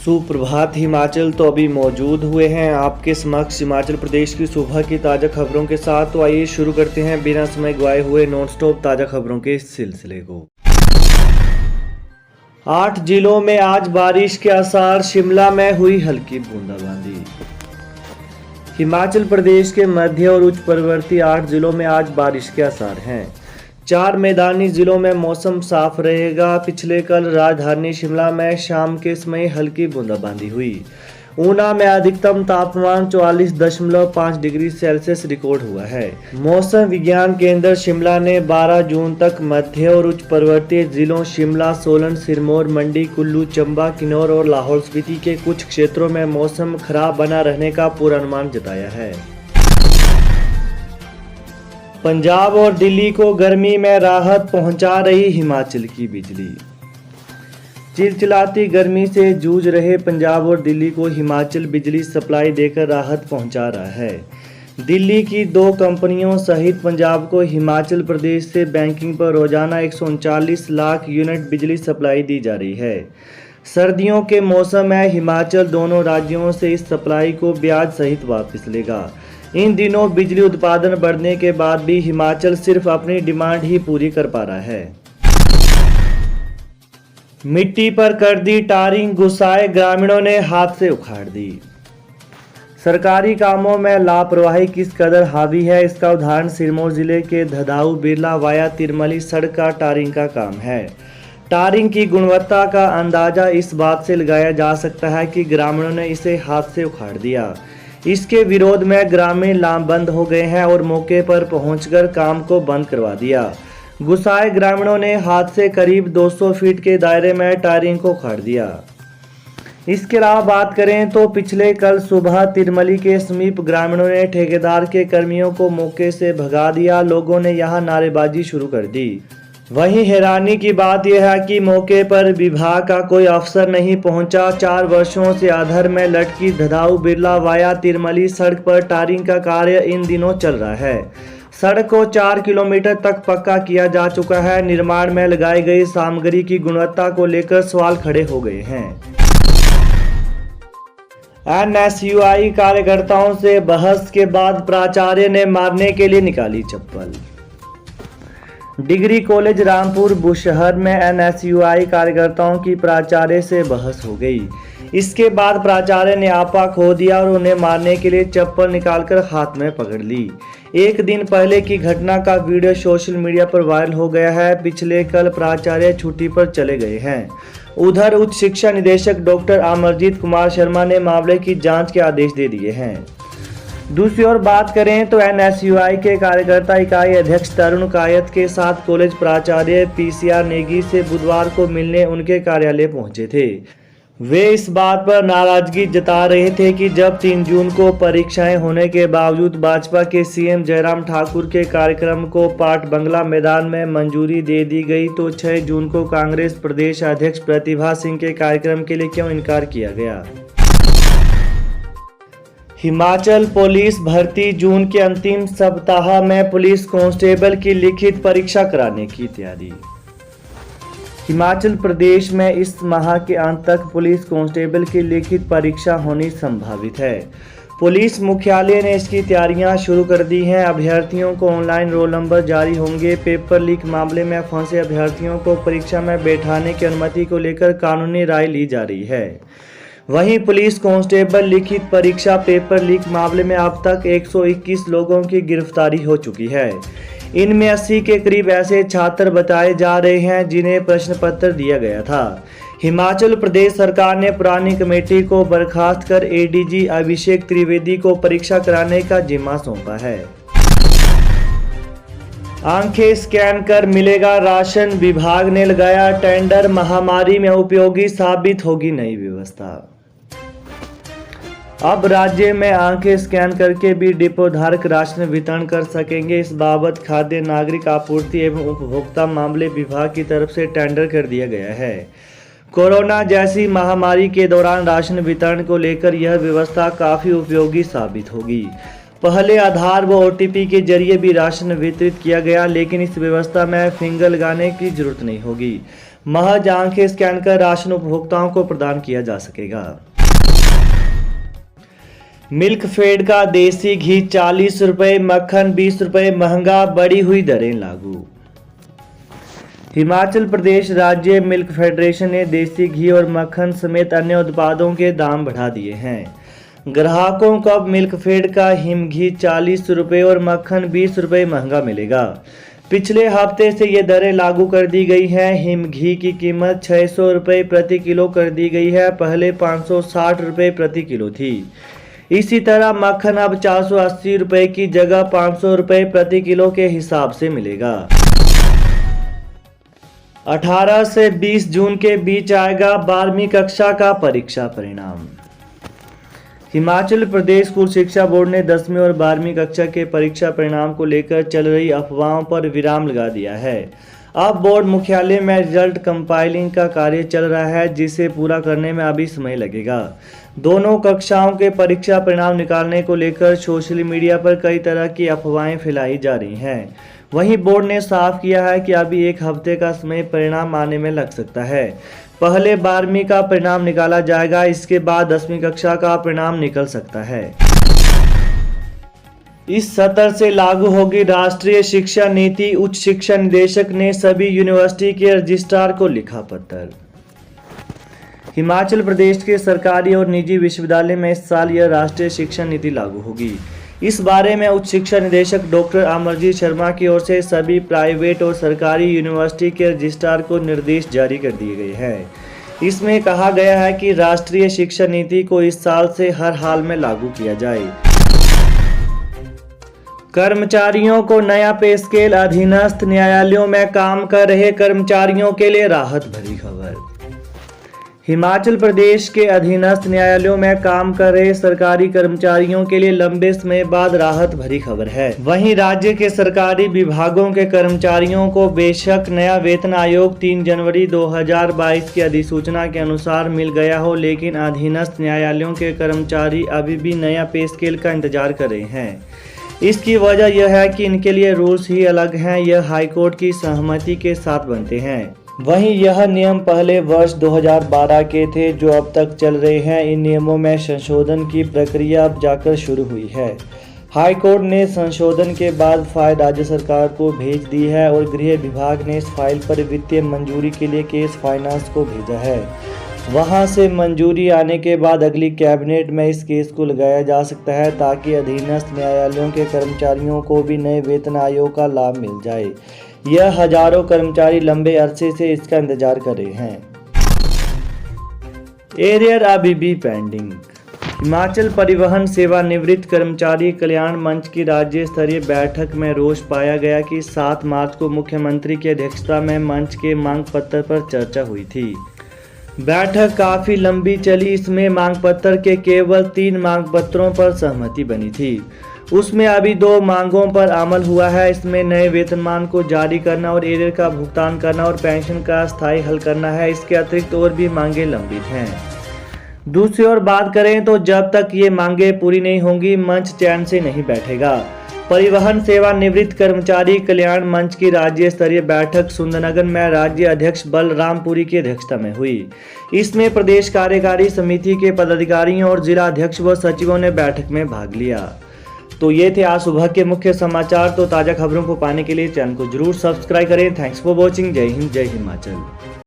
सुप्रभात। हिमाचल तो अभी मौजूद हुए हैं आपके समक्ष हिमाचल प्रदेश की सुबह की ताज़ा खबरों के साथ। तो आइए शुरू करते हैं बिना समय गवाए हुए नॉन स्टॉप ताज़ा खबरों के सिलसिले को। 8 जिलों में आज बारिश के आसार, शिमला में हुई हल्की बूंदाबांदी। हिमाचल प्रदेश के मध्य और उच्च पर्वतीय 8 जिलों में आज बारिश के आसार हैं। 4 मैदानी जिलों में मौसम साफ रहेगा। पिछले कल राजधानी शिमला में शाम के समय हल्की बूंदाबांदी हुई। ऊना में अधिकतम तापमान 44.5 डिग्री सेल्सियस रिकॉर्ड हुआ है। मौसम विज्ञान केंद्र शिमला ने 12 जून तक मध्य और उच्च पर्वतीय जिलों शिमला, सोलन, सिरमौर, मंडी, कुल्लू, चंबा, किन्नौर और लाहौल स्पीति के कुछ क्षेत्रों में मौसम खराब बना रहने का पूर्वानुमान जताया है। पंजाब और दिल्ली को गर्मी में राहत पहुंचा रही हिमाचल की बिजली। चिलचिलाती गर्मी से जूझ रहे पंजाब और दिल्ली को हिमाचल बिजली सप्लाई देकर राहत पहुंचा रहा है। दिल्ली की 2 कंपनियों सहित पंजाब को हिमाचल प्रदेश से बैंकिंग पर रोजाना 139 लाख यूनिट बिजली सप्लाई दी जा रही है। सर्दियों के मौसम में हिमाचल दोनों राज्यों से इस सप्लाई को ब्याज सहित वापस लेगा। इन दिनों बिजली उत्पादन बढ़ने के बाद भी हिमाचल सिर्फ अपनी डिमांड ही पूरी कर पा रहा है। मिट्टी पर कर दी टारिंग, गुस्साए ग्रामीणों ने हाथ से उखाड़ दी। सरकारी कामों में लापरवाही किस कदर हावी है, इसका उदाहरण सिरमौर जिले के धदाऊ बिरला वाया तिरमली सड़क का टारिंग का काम है। टारिंग की गुणवत्ता का अंदाजा इस बात से लगाया जा सकता है कि ग्रामीणों ने इसे हाथ से उखाड़ दिया। इसके विरोध में ग्रामीण लामबंद हो गए हैं और मौके पर पहुंचकर काम को बंद करवा दिया। गुस्साए ग्रामीणों ने हाथ से करीब 200 फीट के दायरे में टायरिंग को उखाड़ दिया। इसके अलावा बात करें तो पिछले कल सुबह तिरमली के समीप ग्रामीणों ने ठेकेदार के कर्मियों को मौके से भगा दिया। लोगों ने यहां नारेबाजी शुरू कर दी। वहीं हैरानी की बात यह है कि मौके पर विभाग का कोई अफसर नहीं पहुंचा। 4 वर्षों से अधर में लटकी धदाऊ बिरला वाया तिरमली सड़क पर टारिंग का कार्य इन दिनों चल रहा है। सड़क को 4 किलोमीटर तक पक्का किया जा चुका है। निर्माण में लगाई गई सामग्री की गुणवत्ता को लेकर सवाल खड़े हो गए हैं। एनएसयूआई कार्यकर्ताओं से बहस के बाद प्राचार्य ने मारने के लिए निकाली चप्पल। डिग्री कॉलेज रामपुर बुशहर में एनएसयूआई कार्यकर्ताओं की प्राचार्य से बहस हो गई। इसके बाद प्राचार्य ने आपा खो दिया और उन्हें मारने के लिए चप्पल निकालकर हाथ में पकड़ ली। एक दिन पहले की घटना का वीडियो सोशल मीडिया पर वायरल हो गया है। पिछले कल प्राचार्य छुट्टी पर चले गए हैं। उधर उच्च शिक्षा निदेशक डॉक्टर अमरजीत कुमार शर्मा ने मामले की जांच के आदेश दे दिए हैं। दूसरी ओर बात करें तो एनएसयूआई के कार्यकर्ता इकाई अध्यक्ष तरुण कायत के साथ कॉलेज प्राचार्य पीसीआर नेगी से बुधवार को मिलने उनके कार्यालय पहुंचे थे। वे इस बात पर नाराजगी जता रहे थे कि जब 3 जून को परीक्षाएं होने के बावजूद भाजपा के सीएम जयराम ठाकुर के कार्यक्रम को पाट बंगला मैदान में मंजूरी दे दी गई, तो 6 जून को कांग्रेस प्रदेश अध्यक्ष प्रतिभा सिंह के कार्यक्रम के लिए क्यों इनकार किया गया। हिमाचल पुलिस भर्ती जून के अंतिम सप्ताह में पुलिस कांस्टेबल की लिखित परीक्षा कराने की तैयारी। हिमाचल प्रदेश में इस माह के अंत तक पुलिस कांस्टेबल की लिखित परीक्षा होनी संभावित है। पुलिस मुख्यालय ने इसकी तैयारियां शुरू कर दी हैं। अभ्यर्थियों को ऑनलाइन रोल नंबर जारी होंगे। पेपर लीक मामले में फंसे अभ्यर्थियों को परीक्षा में बैठाने की अनुमति को लेकर कानूनी राय ली जा रही है। वहीं पुलिस कांस्टेबल लिखित परीक्षा पेपर लीक मामले में अब तक 121 लोगों की गिरफ्तारी हो चुकी है। इनमें 80 के करीब ऐसे छात्र बताए जा रहे हैं जिन्हें प्रश्न पत्र दिया गया था। हिमाचल प्रदेश सरकार ने पुरानी कमेटी को बर्खास्त कर एडीजी अभिषेक त्रिवेदी को परीक्षा कराने का जिम्मा सौंपा है। आंखें स्कैन कर मिलेगा राशन, विभाग ने लगाया टेंडर। महामारी में उपयोगी साबित होगी नई व्यवस्था। अब राज्य में आंखें स्कैन करके भी डिपो धारक राशन वितरण कर सकेंगे। इस बाबत खाद्य नागरिक आपूर्ति एवं उपभोक्ता मामले विभाग की तरफ से टेंडर कर दिया गया है। कोरोना जैसी महामारी के दौरान राशन वितरण को लेकर यह व्यवस्था काफी उपयोगी साबित होगी। पहले आधार व ओटीपी के जरिए भी राशन वितरित किया गया, लेकिन इस व्यवस्था में फिंगर लगाने की जरूरत नहीं होगी। महज आंखें स्कैन कर राशन उपभोक्ताओं को प्रदान किया जा सकेगा। मिल्क फेड का देसी घी 40 रुपये, मक्खन 20 रुपये महंगा, बढ़ी हुई दरें लागू। हिमाचल प्रदेश राज्य मिल्क फेडरेशन ने देसी घी और मक्खन समेत अन्य उत्पादों के दाम बढ़ा दिए हैं। ग्राहकों को अब मिल्क फेड का हिम घी 40 रुपये और मक्खन 20 रुपये महंगा मिलेगा। पिछले हफ्ते से ये दरें लागू कर दी गई हैं। हिम घी की कीमत 600 रुपये प्रति किलो कर दी गई है, पहले 560 रुपये प्रति किलो थी। इसी तरह मक्खन अब 480 रुपये की जगह 500 रुपये प्रति किलो के हिसाब से मिलेगा। 18 से 20 जून के बीच आएगा 12वीं कक्षा का परीक्षा परिणाम। हिमाचल प्रदेश स्कूल शिक्षा बोर्ड ने 10वीं और 12वीं कक्षा के परीक्षा परिणाम को लेकर चल रही अफवाहों पर विराम लगा दिया है। अब बोर्ड मुख्यालय में रिजल्ट कंपाइलिंग का कार्य चल रहा है, जिसे पूरा करने में अभी समय लगेगा। दोनों कक्षाओं के परीक्षा परिणाम निकालने को लेकर सोशल मीडिया पर कई तरह की अफवाहें फैलाई जा रही हैं। वहीं बोर्ड ने साफ किया है कि अभी एक हफ्ते का समय परिणाम आने में लग सकता है। पहले 12वीं का परिणाम निकाला जाएगा, इसके बाद 10वीं कक्षा का परिणाम निकल सकता है। इस सत्र से लागू होगी राष्ट्रीय शिक्षा नीति। उच्च शिक्षा निदेशक ने सभी यूनिवर्सिटी के रजिस्ट्रार को लिखा पत्र। हिमाचल प्रदेश के सरकारी और निजी विश्वविद्यालय में इस साल यह राष्ट्रीय शिक्षा नीति लागू होगी। इस बारे में उच्च शिक्षा निदेशक डॉक्टर अमरजीत शर्मा की ओर से सभी प्राइवेट और सरकारी यूनिवर्सिटी के रजिस्ट्रार को निर्देश जारी कर दिए गए हैं। इसमें कहा गया है कि राष्ट्रीय शिक्षा नीति को इस साल से हर हाल में लागू किया जाए। कर्मचारियों को नया पे स्केल। अधीनस्थ न्यायालयों में काम कर रहे कर्मचारियों के लिए राहत भरी खबर। हिमाचल प्रदेश के अधीनस्थ न्यायालयों में काम कर रहे सरकारी कर्मचारियों के लिए लंबे समय बाद राहत भरी खबर है। वहीं राज्य के सरकारी विभागों के कर्मचारियों को बेशक नया वेतन आयोग 3 जनवरी 2022 की अधिसूचना के अनुसार मिल गया हो, लेकिन अधीनस्थ न्यायालयों के कर्मचारी अभी भी नया पे स्केल का इंतजार कर रहे हैं। इसकी वजह यह है कि इनके लिए रूल्स ही अलग हैं। यह हाईकोर्ट की सहमति के साथ बनते हैं। वहीं यह नियम पहले वर्ष 2012 के थे, जो अब तक चल रहे हैं। इन नियमों में संशोधन की प्रक्रिया अब जाकर शुरू हुई है। हाई कोर्ट ने संशोधन के बाद फाइल राज्य सरकार को भेज दी है और गृह विभाग ने इस फाइल पर वित्तीय मंजूरी के लिए केस फाइनेंस को भेजा है। वहां से मंजूरी आने के बाद अगली कैबिनेट में इस केस को लगाया जा सकता है, ताकि अधीनस्थ न्यायालयों के कर्मचारियों को भी नए वेतन आयोग का लाभ मिल जाए। यह हजारों कर्मचारी लंबे अरसे से इसका इंतजार कर रहे हैं। एरियर अभी भी पेंडिंग। हिमाचल परिवहन सेवानिवृत्त कर्मचारी कल्याण मंच की राज्य स्तरीय बैठक में रोष पाया गया कि 7 मार्च को मुख्यमंत्री की अध्यक्षता में मंच के मांग पत्र पर चर्चा हुई थी। बैठक काफी लंबी चली। इसमें मांग पत्र के केवल 3 मांग पत्रों पर सहमति बनी थी। उसमें अभी 2 मांगों पर अमल हुआ है। इसमें नए वेतनमान को जारी करना और एरियर का भुगतान करना और पेंशन का स्थायी हल करना है। इसके अतिरिक्त और भी मांगे लंबित हैं। दूसरी ओर बात करें तो जब तक ये मांगे पूरी नहीं होंगी, मंच चैन से नहीं बैठेगा। परिवहन सेवानिवृत्त कर्मचारी कल्याण मंच की राज्य स्तरीय बैठक सुंदरनगर में राज्य अध्यक्ष बलरामपुरी की अध्यक्षता में हुई। इसमें प्रदेश कार्यकारी समिति के पदाधिकारियों और जिला अध्यक्ष व सचिवों ने बैठक में भाग लिया। तो ये थे आज सुबह के मुख्य समाचार। तो ताज़ा खबरों को पाने के लिए चैनल को जरूर सब्सक्राइब करें। Thanks for watching. जय हिंद, जय हिमाचल।